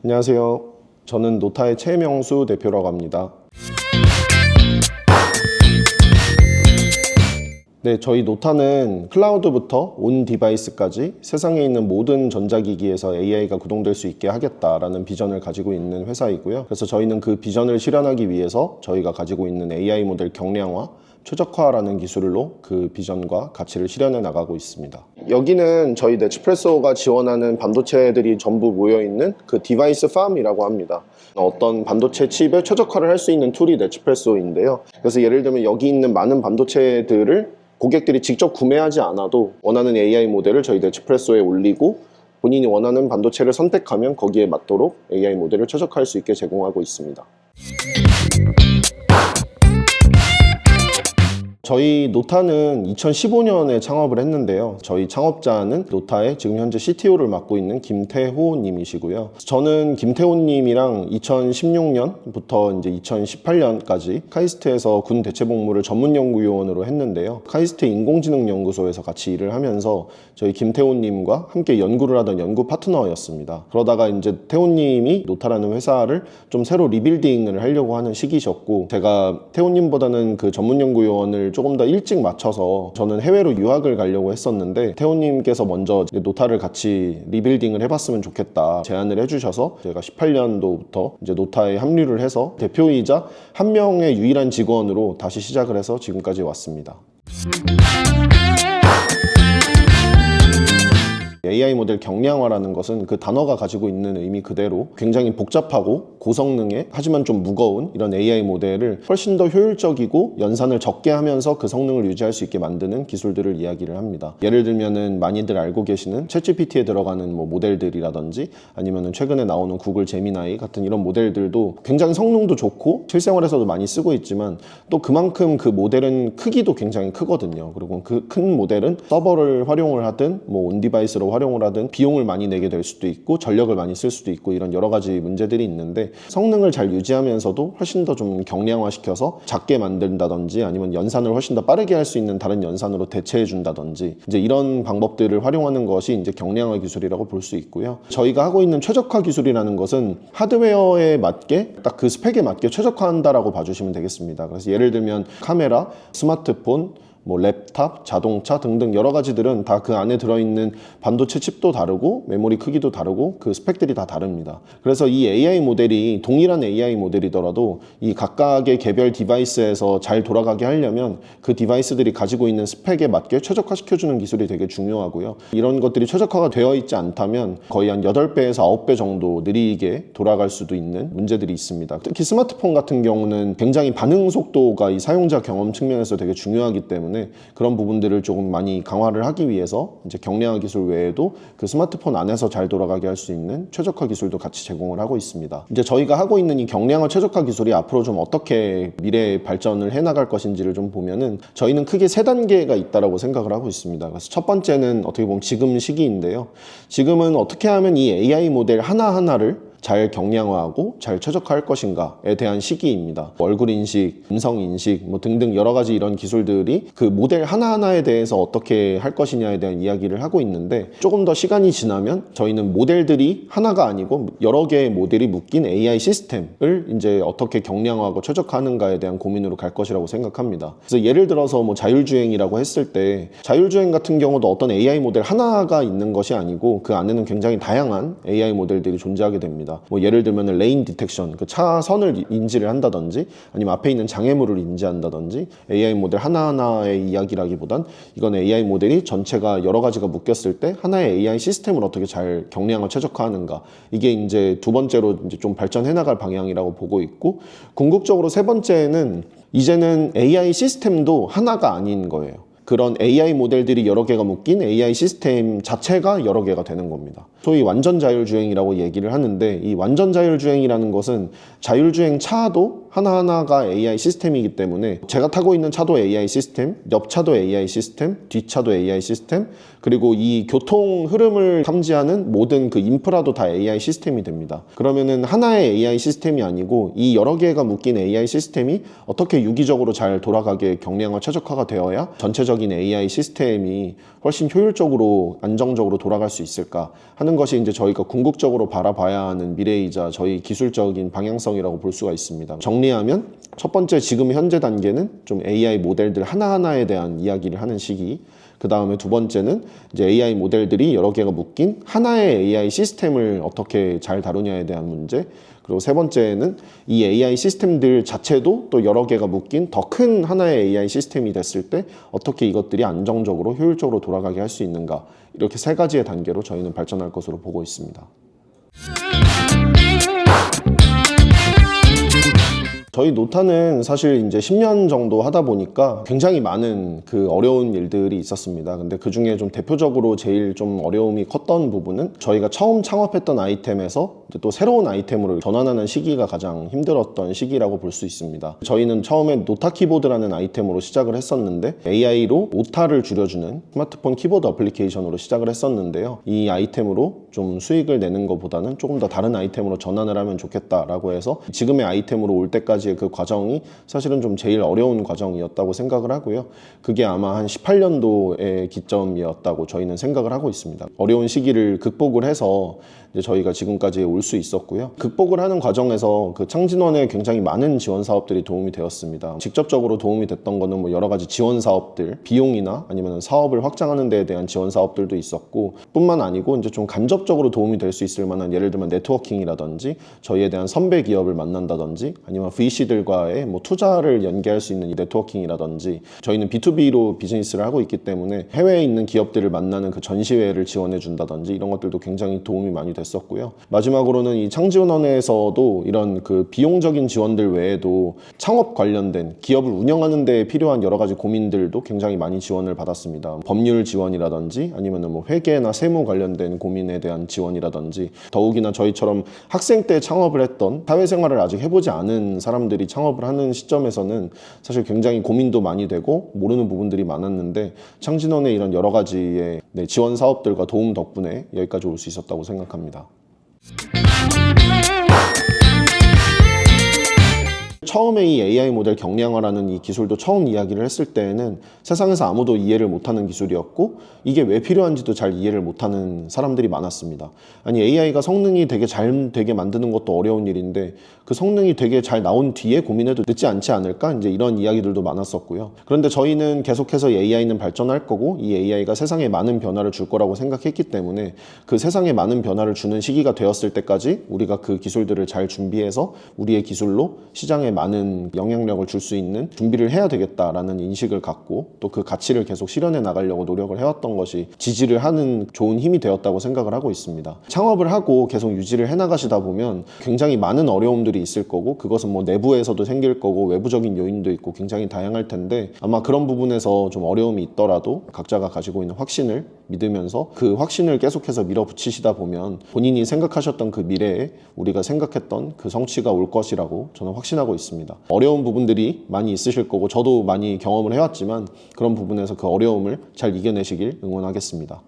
안녕하세요. 저는 노타의 최명수 대표라고 합니다. 네, 저희 노타는 클라우드부터 온 디바이스까지 세상에 있는 모든 전자기기에서 AI가 구동될 수 있게 하겠다라는 비전을 가지고 있는 회사이고요. 그래서 저희는 그 비전을 실현하기 위해서 저희가 가지고 있는 AI 모델 경량화, 최적화라는 기술로 그 비전과 가치를 실현해 나가고 있습니다. 여기는 저희 네츠프레소가 지원하는 반도체들이 전부 모여있는 그 디바이스 팜이라고 합니다. 어떤 반도체 칩에 최적화를 할 수 있는 툴이 네츠프레소인데요. 그래서 예를 들면 여기 있는 많은 반도체들을 고객들이 직접 구매하지 않아도 원하는 AI 모델을 저희 네츠프레소에 올리고 본인이 원하는 반도체를 선택하면 거기에 맞도록 AI 모델을 최적화할 수 있게 제공하고 있습니다. 저희 노타는 2015년에 창업을 했는데요. 저희 창업자는 노타의 지금 현재 CTO를 맡고 있는 김태호 님이시고요. 저는 김태호 님이랑 2016년부터 이제 2018년까지 카이스트에서 군 대체복무를 전문연구요원으로 했는데요. 카이스트 인공지능연구소에서 같이 일을 하면서 저희 김태호 님과 함께 연구를 하던 연구 파트너였습니다. 그러다가 이제 태호 님이 노타라는 회사를 좀 새로 리빌딩을 하려고 하는 시기셨고, 제가 태호 님보다는 그 전문연구요원을 조금 더 일찍 맞춰서 저는 해외로 유학을 가려고 했었는데 태호님께서 먼저 노타를 같이 리빌딩을 해봤으면 좋겠다 제안을 해주셔서 제가 18년도부터 이제 노타에 합류를 해서 대표이자 한 명의 유일한 직원으로 다시 시작을 해서 지금까지 왔습니다. AI 모델 경량화라는 것은 그 단어가 가지고 있는 의미 그대로 굉장히 복잡하고 고성능의 하지만 좀 무거운 이런 AI 모델을 훨씬 더 효율적이고 연산을 적게 하면서 그 성능을 유지할 수 있게 만드는 기술들을 이야기를 합니다. 예를 들면은 많이들 알고 계시는 챗GPT에 들어가는 모델들이라든지 아니면은 최근에 나오는 구글 제미나이 같은 이런 모델들도 굉장히 성능도 좋고 실생활에서도 많이 쓰고 있지만 또 그만큼 그 모델은 크기도 굉장히 크거든요. 그리고 그 큰 모델은 서버를 활용을 하든 온 디바이스로 활용을 하든 비용을 많이 내게 될 수도 있고 전력을 많이 쓸 수도 있고 이런 여러 가지 문제들이 있는데 성능을 잘 유지하면서도 훨씬 더 좀 경량화시켜서 작게 만든다든지 아니면 연산을 훨씬 더 빠르게 할 수 있는 다른 연산으로 대체해 준다든지 이제 이런 방법들을 활용하는 것이 이제 경량화 기술이라고 볼 수 있고요. 저희가 하고 있는 최적화 기술이라는 것은 하드웨어에 맞게 딱 그 스펙에 맞게 최적화한다라고 봐주시면 되겠습니다. 그래서 예를 들면 카메라, 스마트폰, 랩탑, 자동차 등등 여러 가지들은 다 그 안에 들어있는 반도체 칩도 다르고 메모리 크기도 다르고 그 스펙들이 다 다릅니다. 그래서 이 AI 모델이 동일한 AI 모델이더라도 이 각각의 개별 디바이스에서 잘 돌아가게 하려면 그 디바이스들이 가지고 있는 스펙에 맞게 최적화시켜주는 기술이 되게 중요하고요. 이런 것들이 최적화가 되어 있지 않다면 거의 한 8배에서 9배 정도 느리게 돌아갈 수도 있는 문제들이 있습니다. 특히 스마트폰 같은 경우는 굉장히 반응 속도가 이 사용자 경험 측면에서 되게 중요하기 때문에 그런 부분들을 조금 많이 강화를 하기 위해서 이제 경량화 기술 외에도 그 스마트폰 안에서 잘 돌아가게 할 수 있는 최적화 기술도 같이 제공을 하고 있습니다. 이제 저희가 하고 있는 이 경량화 최적화 기술이 앞으로 좀 어떻게 미래 발전을 해 나갈 것인지를 좀 보면은 저희는 크게 3단계가 있다라고 생각을 하고 있습니다. 그래서 첫 번째는 어떻게 보면 지금 시기인데요. 지금은 어떻게 하면 이 AI 모델 하나하나를 잘 경량화하고 잘 최적화할 것인가에 대한 시기입니다. 얼굴 인식, 음성 인식 등등 여러 가지 이런 기술들이 그 모델 하나하나에 대해서 어떻게 할 것이냐에 대한 이야기를 하고 있는데 조금 더 시간이 지나면 저희는 모델들이 하나가 아니고 여러 개의 모델이 묶인 AI 시스템을 이제 어떻게 경량화하고 최적화하는가에 대한 고민으로 갈 것이라고 생각합니다. 그래서 예를 들어서 자율주행이라고 했을 때 자율주행 같은 경우도 어떤 AI 모델 하나가 있는 것이 아니고 그 안에는 굉장히 다양한 AI 모델들이 존재하게 됩니다. 예를 들면 레인 디텍션, 그 차선을 인지를 한다든지 아니면 앞에 있는 장애물을 인지한다든지 AI 모델 하나하나의 이야기라기보단 이건 AI 모델이 전체가 여러 가지가 묶였을 때 하나의 AI 시스템을 어떻게 잘 경량화 최적화하는가, 이게 이제 두 번째로 이제 좀 발전해 나갈 방향이라고 보고 있고, 궁극적으로 세 번째는 이제는 AI 시스템도 하나가 아닌 거예요. 그런 AI 모델들이 여러 개가 묶인 AI 시스템 자체가 여러 개가 되는 겁니다. 소위 완전 자율주행이라고 얘기를 하는데, 이 완전 자율주행이라는 것은 자율주행 차도 하나하나가 AI 시스템이기 때문에 제가 타고 있는 차도 AI 시스템, 옆 차도 AI 시스템, 뒷차도 AI 시스템, 그리고 이 교통 흐름을 탐지하는 모든 그 인프라도 다 AI 시스템이 됩니다. 그러면은 하나의 AI 시스템이 아니고 이 여러 개가 묶인 AI 시스템이 어떻게 유기적으로 잘 돌아가게 경량화 최적화가 되어야 전체적인 비용적인 AI 시스템이 훨씬 효율적으로 안정적으로 돌아갈 수 있을까 하는 것이 이제 저희가 궁극적으로 바라봐야 하는 미래이자 저희 기술적인 방향성이라고 볼 수가 있습니다. 정리하면 첫 번째, 지금 현재 단계는 좀 AI 모델들 하나하나에 대한 이야기를 하는 시기, 그 다음에 두 번째는 이제 AI 모델들이 여러 개가 묶인 하나의 AI 시스템을 어떻게 잘 다루냐에 대한 문제, 그리고 세 번째는 이 AI 시스템들 자체도 또 여러 개가 묶인 더 큰 하나의 AI 시스템이 됐을 때 어떻게 이것들이 안정적으로 효율적으로 돌아가게 할 수 있는가, 이렇게 세 가지의 단계로 저희는 발전할 것으로 보고 있습니다. 저희 노타는 사실 이제 10년 정도 하다 보니까 굉장히 많은 그 어려운 일들이 있었습니다. 근데 그 중에 좀 대표적으로 제일 좀 어려움이 컸던 부분은 저희가 처음 창업했던 아이템에서 이제 또 새로운 아이템으로 전환하는 시기가 가장 힘들었던 시기라고 볼 수 있습니다. 저희는 처음에 노타 키보드라는 아이템으로 시작을 했었는데 AI로 오타를 줄여주는 스마트폰 키보드 어플리케이션으로 시작을 했었는데요. 이 아이템으로 좀 수익을 내는 것보다는 조금 더 다른 아이템으로 전환을 하면 좋겠다라고 해서 지금의 아이템으로 올 때까지 그 과정이 사실은 좀 제일 어려운 과정이었다고 생각을 하고요. 그게 아마 한 18년도의 기점이었다고 저희는 생각을 하고 있습니다. 어려운 시기를 극복을 해서 이제 저희가 지금까지 올 수 있었고요. 극복을 하는 과정에서 그 창진원에 굉장히 많은 지원 사업들이 도움이 되었습니다. 직접적으로 도움이 됐던 거는 뭐 여러 가지 지원 사업들, 비용이나 아니면 사업을 확장하는 데에 대한 지원 사업들도 있었고, 뿐만 아니고 이제 좀 간접적으로 도움이 될 수 있을 만한, 예를 들면 네트워킹이라든지 저희에 대한 선배 기업을 만난다든지 아니면 VC들과의 뭐 투자를 연계할 수 있는 이 네트워킹이라든지, 저희는 B2B로 비즈니스를 하고 있기 때문에 해외에 있는 기업들을 만나는 그 전시회를 지원해 준다든지 이런 것들도 굉장히 도움이 많이 됐었고요. 마지막으로는 이 창지원원에서도 이런 그 비용적인 지원들 외에도 창업 관련된 기업을 운영하는 데 필요한 여러 가지 고민들도 굉장히 많이 지원을 받았습니다. 법률 지원이라든지 아니면은 뭐 회계나 세무 관련된 고민에 대한 지원이라든지, 더욱이나 저희처럼 학생 때 창업을 했던, 사회생활을 아직 해보지 않은 사람들이 창업을 하는 시점에서는 사실 굉장히 고민도 많이 되고 모르는 부분들이 많았는데, 창진원의 이런 여러 가지의 지원 사업들과 도움 덕분에 여기까지 올 수 있었다고 생각합니다. 처음에 이 AI 모델 경량화라는 이 기술도 처음 이야기를 했을 때에는 세상에서 아무도 이해를 못하는 기술이었고, 이게 왜 필요한지도 잘 이해를 못하는 사람들이 많았습니다. 아니, AI가 성능이 되게 잘 되게 만드는 것도 어려운 일인데 그 성능이 되게 잘 나온 뒤에 고민해도 늦지 않지 않을까, 이제 이런 이야기들도 많았었고요. 그런데 저희는 계속해서 AI는 발전할 거고 이 AI가 세상에 많은 변화를 줄 거라고 생각했기 때문에 그 세상에 많은 변화를 주는 시기가 되었을 때까지 우리가 그 기술들을 잘 준비해서 우리의 기술로 시장에 많은 영향력을 줄 수 있는 준비를 해야 되겠다라는 인식을 갖고 또 그 가치를 계속 실현해 나가려고 노력을 해왔던 것이 지지를 하는 좋은 힘이 되었다고 생각을 하고 있습니다. 창업을 하고 계속 유지를 해나가시다 보면 굉장히 많은 어려움들이 있을 거고, 그것은 뭐 내부에서도 생길 거고 외부적인 요인도 있고 굉장히 다양할 텐데, 아마 그런 부분에서 좀 어려움이 있더라도 각자가 가지고 있는 확신을 믿으면서 그 확신을 계속해서 밀어붙이시다 보면 본인이 생각하셨던 그 미래에 우리가 생각했던 그 성취가 올 것이라고 저는 확신하고 있습니다. 어려운 부분들이 많이 있으실 거고 저도 많이 경험을 해왔지만 그런 부분에서 그 어려움을 잘 이겨내시길 응원하겠습니다.